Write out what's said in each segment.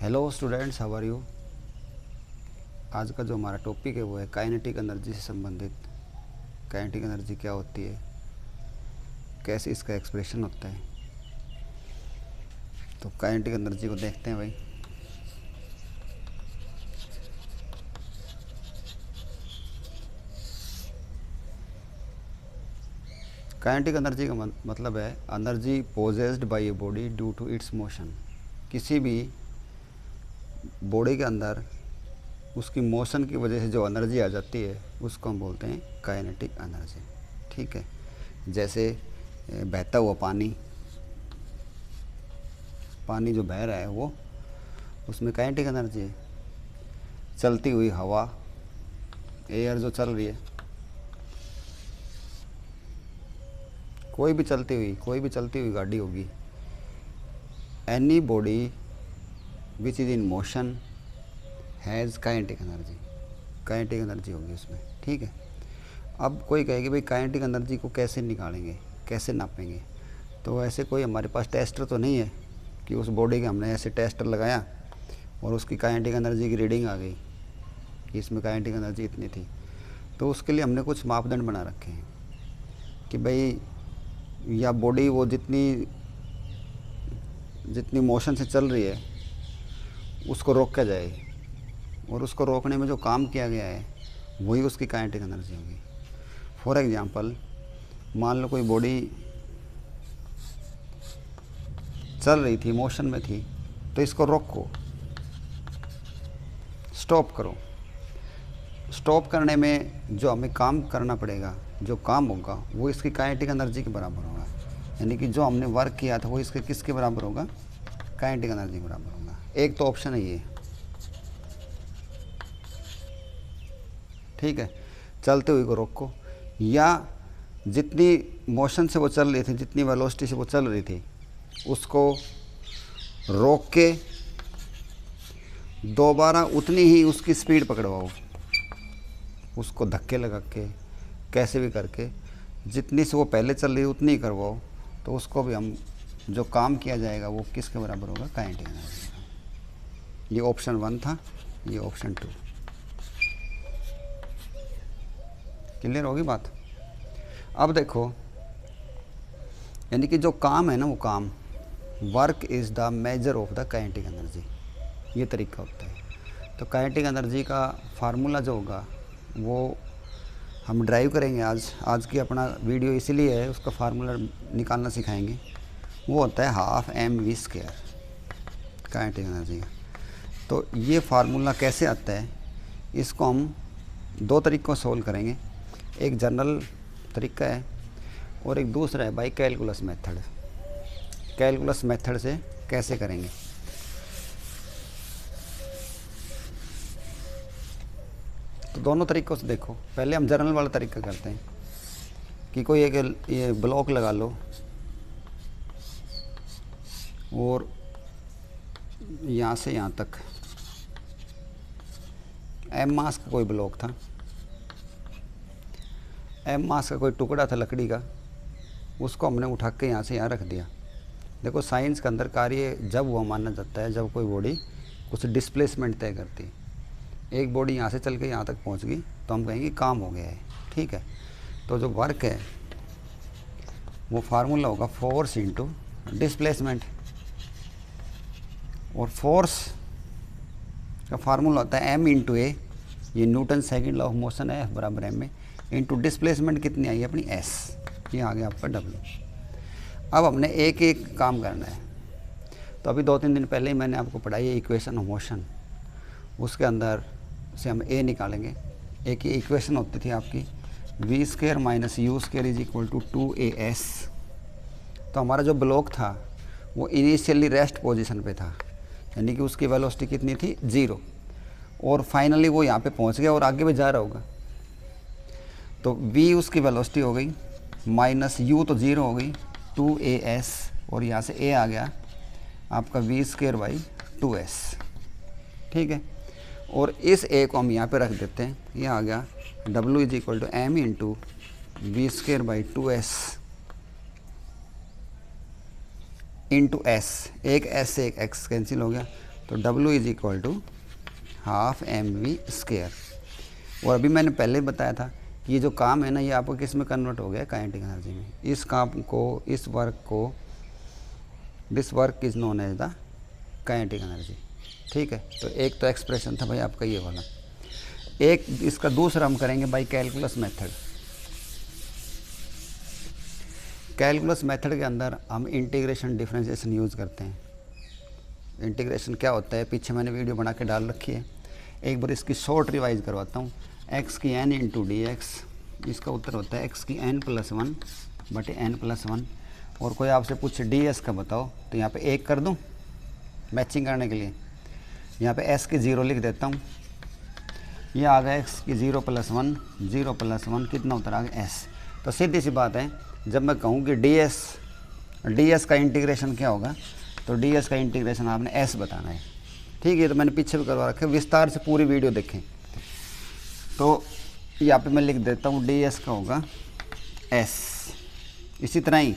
Hello students, how are you. आज का जो हमारा टॉपिक है वो है काइनेटिक एनर्जी से संबंधित। काइनेटिक एनर्जी क्या होती है, कैसे इसका एक्सप्रेशन होता है। तो काइनेटिक एनर्जी को देखते हैं भाई। काइनेटिक एनर्जी का मतलब है energy possessed by a body due to its motion. किसी भी बॉडी के अंदर उसकी मोशन की वजह से जो एनर्जी आ जाती है उसको हम बोलते हैं काइनेटिक एनर्जी। ठीक है, जैसे बहता हुआ पानी जो बह रहा है वो, उसमें काइनेटिक एनर्जी है। चलती हुई हवा, एयर जो चल रही है, कोई भी चलती हुई गाड़ी होगी, any body which is in motion has kinetic energy होगी उसमें। ठीक है, अब कोई कहेगी भाई काइनेटिक एनर्जी को कैसे निकालेंगे, कैसे नापेंगे। तो ऐसे कोई हमारे पास टेस्टर तो नहीं है कि उस बॉडी के हमने ऐसे टेस्टर लगाया और उसकी काइनेटिक एनर्जी की रीडिंग आ गई कि इसमें काइनेटिक एनर्जी इतनी थी। तो उसके लिए हमने कुछ मापदंड बना रखे हैं कि भाई या बॉडी वो जितनी मोशन से चल रही है उसको रोका जाए, और उसको रोकने में जो काम किया गया है वही उसकी काइनेटिक एनर्जी होगी। फॉर एग्जांपल, मान लो कोई बॉडी चल रही थी, मोशन में थी, तो इसको रोको, स्टॉप करो। स्टॉप करने में जो हमें काम करना पड़ेगा, जो काम होगा वो इसकी काइनेटिक एनर्जी के बराबर होगा। यानी कि जो हमने वर्क किया था वो इसके किसके बराबर होगा, काइनेटिक एनर्जी के बराबर होगा। एक तो ऑप्शन है ये। ठीक है, चलते हुए को रोको, या जितनी मोशन से वो चल रही थी, जितनी वेलोसिटी से वो चल रही थी, उसको रोक के दोबारा उतनी ही उसकी स्पीड पकड़वाओ। उसको धक्के लगा के, कैसे भी करके, जितनी से वो पहले चल रही उतनी ही करवाओ। तो उसको भी हम, जो काम किया जाएगा वो किसके बराबर होगा, काइनेटिक एनर्जी का। ये ऑप्शन 1 था, ये ऑप्शन 2। क्लियर होगी बात। अब देखो, यानी कि जो काम है ना, वो काम, work is the measure of the kinetic energy, ये तरीका होता है। तो काइनेटिक एनर्जी का फार्मूला जो होगा वो हम ड्राइव करेंगे। आज की अपना वीडियो इसीलिए है, उसका फार्मूला निकालना सिखाएंगे। वो होता है ½ mv² काइनेटिक एनर्जी का। तो ये फार्मूला कैसे आता है, इसको हम 2 तरीक़ों से सोल्व करेंगे। एक जनरल तरीका है और एक दूसरा है by calculus method. Calculus method से कैसे करेंगे, तो दोनों तरीक़ों से देखो। पहले हम जनरल वाला तरीका करते हैं कि कोई एक ये ब्लॉक लगा लो और यहाँ से यहाँ तक m मास का कोई ब्लॉक था, m मास का कोई टुकड़ा था लकड़ी का, उसको हमने उठा के यहाँ से यहाँ रख दिया। देखो, साइंस के अंदर कार्य जब हुआ माना जाता है जब कोई बॉडी कुछ डिस्प्लेसमेंट तय करती है। एक बॉडी यहाँ से चल के यहाँ तक पहुँच गई तो हम कहेंगे काम हो गया है। ठीक है, तो जो वर्क है वो फार्मूला होगा फोर्स इंटू डिस्प्लेसमेंट, और फोर्स का फार्मूला होता है m इंटू ए, ये Newton second law of motion है, F बराबर m में, इंटू डिस्प्लेसमेंट कितनी आई है अपनी s, ये आ गया आपका w। अब हमने एक एक काम करना है। तो अभी 2-3 दिन पहले ही मैंने आपको पढ़ाई है इक्वेशन ऑफ मोशन, उसके अंदर से हम a निकालेंगे। एक ही इक्वेशन होती थी आपकी v² - u² = 2as। तो हमारा जो ब्लॉक था वो इनिशियली रेस्ट पोजीशन पे था, यानी कि उसकी वेलोसिटी कितनी थी, 0, और फाइनली वो यहाँ पे पहुँच गया और आगे भी जा रहा होगा। तो v उसकी वेलोसिटी हो गई, माइनस u तो 0 हो गई, 2as, और यहाँ से a आ गया आपका v² / 2s। ठीक है, और इस a को हम यहाँ पे रख देते हैं, ये आ गया w = m into v² / 2s into s। एक s से एक x कैंसिल हो गया, तो W is equal to half mv²। और अभी मैंने पहले बताया था कि ये जो काम है ना, ये आपको किस में कन्वर्ट हो गया, काइनेटिक एनर्जी में। इस काम को, इस वर्क को, this work is known as the kinetic energy. ठीक है, तो एक तो एक्सप्रेशन था भाई आपका ये वाला। एक इसका दूसरा हम करेंगे by calculus method. Calculus method के अंदर हम इंटीग्रेशन डिफरेंशिएशन यूज़ करते हैं। इंटीग्रेशन क्या होता है, पीछे मैंने वीडियो बना के डाल रखी है, एक बार इसकी शॉर्ट रिवाइज करवाता हूँ। x की n इंटू डी एक्स, इसका उत्तर होता है x की n+1 बटे n+1। और कोई आपसे पूछे ds का बताओ, तो यहाँ पे 1 कर दूँ मैचिंग करने के लिए। यहाँ पे s की 0 लिख देता हूँ, ये आ गया x की 0+1, 0+1 कितना उत्तर आ गया s। तो सीधी सी बात है, जब मैं कहूँ कि ds का इंटीग्रेशन क्या होगा, तो ds का इंटीग्रेशन आपने s बताना है। ठीक है, तो मैंने पीछे भी करवा रखा है, विस्तार से पूरी वीडियो देखें। तो यहाँ पे मैं लिख देता हूँ ds का होगा s। इसी तरह ही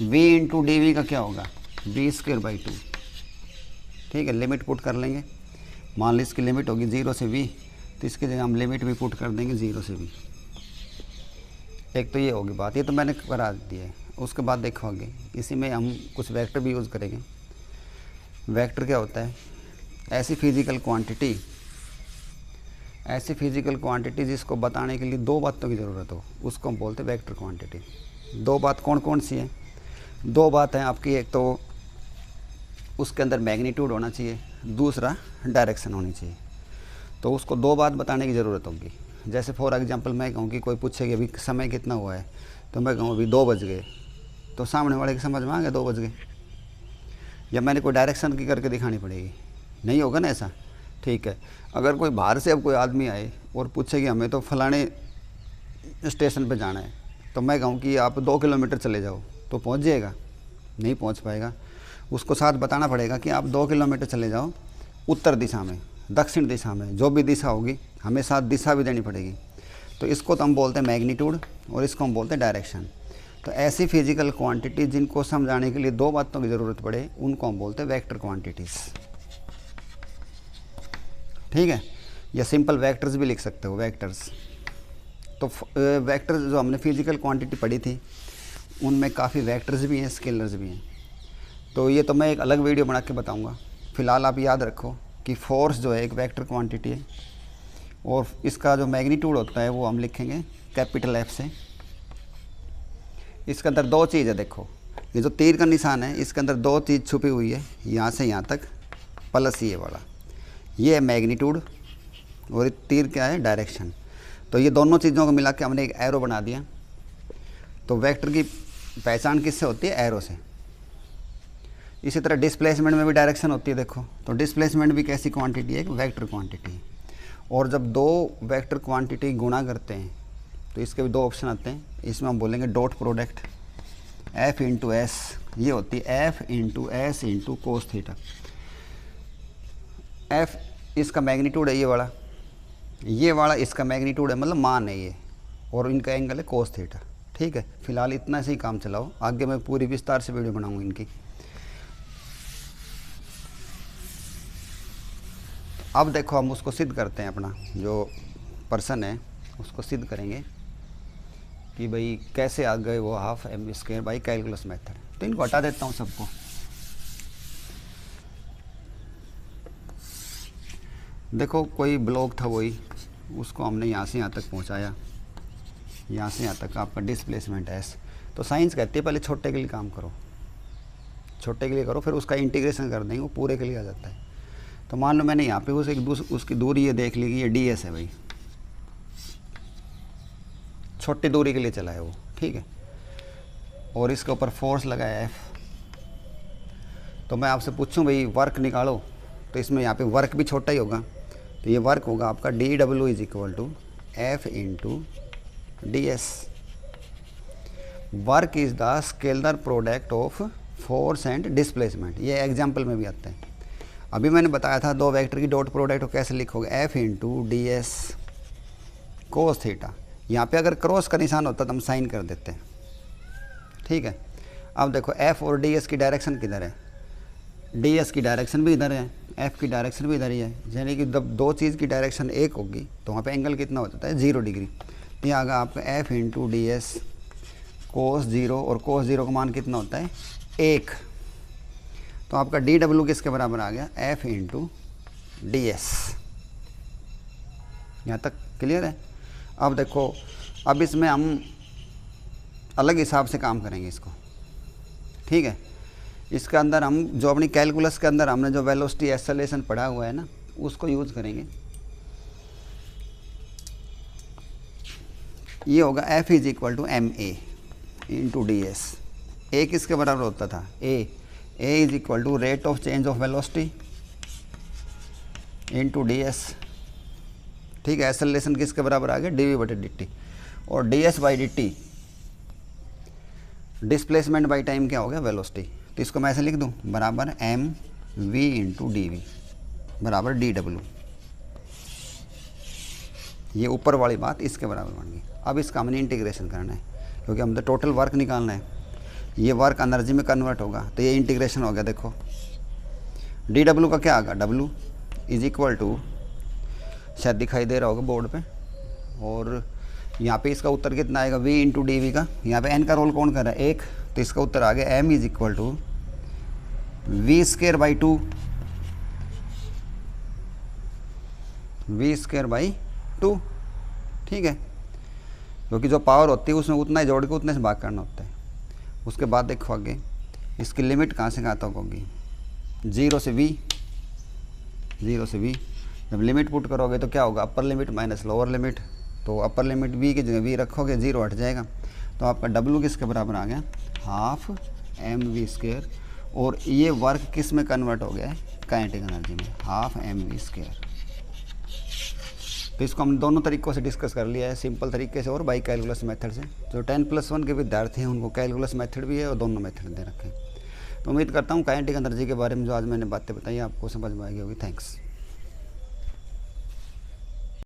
v इंटू डी वी का क्या होगा, v²/2। ठीक है, लिमिट पुट कर लेंगे। मान ली इसकी लिमिट होगी 0 से v, तो इसकी जगह हम लिमिट भी पुट कर देंगे 0 से v। एक तो ये होगी बात, ये तो मैंने करा दी है। उसके बाद देखो आगे, इसी में हम कुछ वेक्टर भी यूज़ करेंगे। वेक्टर क्या होता है, ऐसी फिजिकल क्वांटिटी जिसको बताने के लिए दो बातों की ज़रूरत हो, उसको हम बोलते हैं वेक्टर क्वांटिटी। दो बात कौन कौन सी है, दो बात हैं आपकी, एक तो उसके अंदर मैग्नीट्यूड होना चाहिए, दूसरा डायरेक्शन होनी चाहिए। तो उसको दो बात बताने की ज़रूरत होगी। जैसे फॉर एग्जांपल मैं कहूँ कि कोई पूछे कि अभी समय कितना हुआ है, तो मैं कहूँ अभी 2 बज गए, तो सामने वाले की समझ में आ गया 2 बज गए। या मैंने कोई डायरेक्शन की करके दिखानी पड़ेगी, नहीं होगा ना ऐसा। ठीक है, अगर कोई बाहर से अब कोई आदमी आए और पूछे कि हमें तो फलाने स्टेशन पे जाना है, तो मैं कहूँ कि आप 2 किलोमीटर चले जाओ, तो पहुँच जाएगा? नहीं पहुँच पाएगा। उसको साथ बताना पड़ेगा कि आप 2 किलोमीटर चले जाओ उत्तर दिशा में, दक्षिण दिशा में, जो भी दिशा होगी हमें साथ दिशा भी देनी पड़ेगी। तो इसको तो हम बोलते हैं मैग्नीट्यूड और इसको हम बोलते हैं डायरेक्शन। तो ऐसी फिजिकल क्वांटिटी जिनको समझाने के लिए दो बातों की ज़रूरत पड़े, उनको हम बोलते हैं वेक्टर क्वांटिटीज़। ठीक है, या सिंपल वेक्टर्स भी लिख सकते हो, वेक्टर्स। तो वेक्टर्स जो हमने फिजिकल क्वांटिटी पढ़ी थी, उनमें काफ़ी वेक्टर्स भी हैं, स्केलर्स भी हैं। तो ये तो मैं एक अलग वीडियो बना के बताऊंगा। फ़िलहाल आप याद रखो कि फोर्स जो है एक वेक्टर क्वांटिटी है, और इसका जो मैग्नीट्यूड होता है वो हम लिखेंगे कैपिटल F से। इसके अंदर दो चीज़ है, देखो ये जो तीर का निशान है, इसके अंदर दो चीज़ छुपी हुई है, यहाँ से यहाँ तक प्लस ये वाला, ये है मैग्नीट्यूड और ये तीर क्या है, डायरेक्शन। तो ये दोनों चीज़ों को मिला के हमने एक एरो बना दिया। तो वेक्टर की पहचान किससे होती है, एरो से। इसी तरह डिस्प्लेसमेंट में भी डायरेक्शन होती है, देखो। तो डिस्प्लेसमेंट भी कैसी क्वांटिटी है, एक वेक्टर क्वांटिटी है। और जब दो वेक्टर क्वांटिटी गुणा करते हैं तो इसके भी दो ऑप्शन आते हैं। इसमें हम बोलेंगे dot product F into S, ये होती है F into S into cos theta. F इसका मैग्नीट्यूड है, ये वाला इसका मैग्नीट्यूड है, मतलब मान है ये, और इनका एंगल है कोस थीटा। ठीक है, फिलहाल इतना से ही काम चलाओ, आगे मैं पूरी विस्तार से वीडियो बनाऊंगा इनकी। अब देखो हम उसको सिद्ध करते हैं, अपना जो पर्सन है उसको सिद्ध करेंगे कि भाई कैसे आ गए वो half mv² by calculus method. तो इनको हटा देता हूँ सबको। देखो कोई ब्लॉक था वही, उसको हमने यहाँ से यहाँ तक पहुँचाया, यहाँ से यहाँ तक आपका डिस्प्लेसमेंट है। तो साइंस कहती है पहले छोटे के लिए काम करो, छोटे के लिए करो, फिर उसका इंटीग्रेशन कर देंगे, वो पूरे के लिए आ जाता है। तो मान लो मैंने यहाँ पे उसकी दूरी ये देख ली कि ये ds है भाई, छोटी दूरी के लिए चला है वो। ठीक है, और इसके ऊपर फोर्स लगाया F। तो मैं आपसे पूछूं भाई वर्क निकालो, तो इसमें यहाँ पे वर्क भी छोटा ही होगा। तो ये वर्क होगा आपका dW is equal to F into ds। Work is the scalar product of force and displacement. ये एग्जाम्पल में भी आता है। अभी मैंने बताया था दो वेक्टर की डॉट प्रोडक्ट को कैसे लिखोगे, F into ds cos theta. यहाँ पे अगर क्रॉस का निशान होता तो हम साइन कर देते हैं। ठीक है, अब देखो F और ds की डायरेक्शन किधर है, ds की डायरेक्शन भी इधर है, एफ की डायरेक्शन भी इधर ही है, यानी कि जब दो चीज़ की डायरेक्शन एक होगी तो वहाँ पे एंगल कितना हो जाता है 0 डिग्री। तो ये आगा आपका एफ इंटू डी एस कोस 0, और कोस 0 का मान कितना होता है 1। तो आपका डी डब्ल्यू किसके बराबर आ गया एफ इंटू डी एस। यहाँ तक क्लियर है। अब देखो, अब इसमें हम अलग हिसाब से काम करेंगे इसको, ठीक है। इसके अंदर हम जो अपनी कैलकुलस के अंदर हमने जो वेलोसिटी एक्सेलरेशन पढ़ा हुआ है ना, उसको यूज़ करेंगे। ये होगा F is equal to M A into D S. A किसके बराबर होता था A is equal to rate of change of velocity into D S, ठीक है। एक्सेलरेशन किसके बराबर आ गया डी वी बटे डी टी, और D S by D T displacement by time क्या हो गया वेलोसिटी। तो इसको मैं ऐसे लिख दूं बराबर M V into D V बराबर डी डब्ल्यू। ये ऊपर वाली बात इसके बराबर बन गई। अब इसका हमने इंटीग्रेशन करना है, क्योंकि हम तो टोटल वर्क निकालना है। ये वर्क एनर्जी में कन्वर्ट होगा, तो ये इंटीग्रेशन हो गया। देखो डी डब्ल्यू का क्या आगा डब्ल्यू इज इक्वल टू, शायद दिखाई दे रहा होगा बोर्ड पे, और यहाँ पे इसका उत्तर कितना आएगा v इंटू डी वी का। यहाँ पे n का रोल कौन कर रहा है 1, तो इसका उत्तर आ गया m is equal to V square by 2, V square by 2, ठीक है। क्योंकि जो पावर होती है उसमें उतना ही जोड़ के उतने से भाग करना होता है। उसके बाद देखो आगे इसकी लिमिट कहाँ से कहाँ तक होगी 0 से v, 0 से v। जब लिमिट पुट करोगे तो क्या होगा upper limit minus lower limit, तो अपर लिमिट v की जगह v रखोगे 0 हट जाएगा। तो आपका w किसके बराबर आ गया हाफ एम वी स्क्वेयर, और ये वर्क किस में कन्वर्ट हो गया है काइनेटिक एनर्जी में, हाफ एम वी स्क्वेयर। तो इसको हम दोनों तरीक़ों से डिस्कस कर लिया है, सिंपल तरीके से और बाई कैलकुलस मेथड से। जो 10+1 के विद्यार्थी हैं उनको कैलकुलस मेथड भी है और दोनों मेथड दे रखे हैं। तो उम्मीद करता हूँ काइनेटिक एनर्जी के बारे में जो आज मैंने बातें बताई आपको समझ में आई होगी। थैंक्स।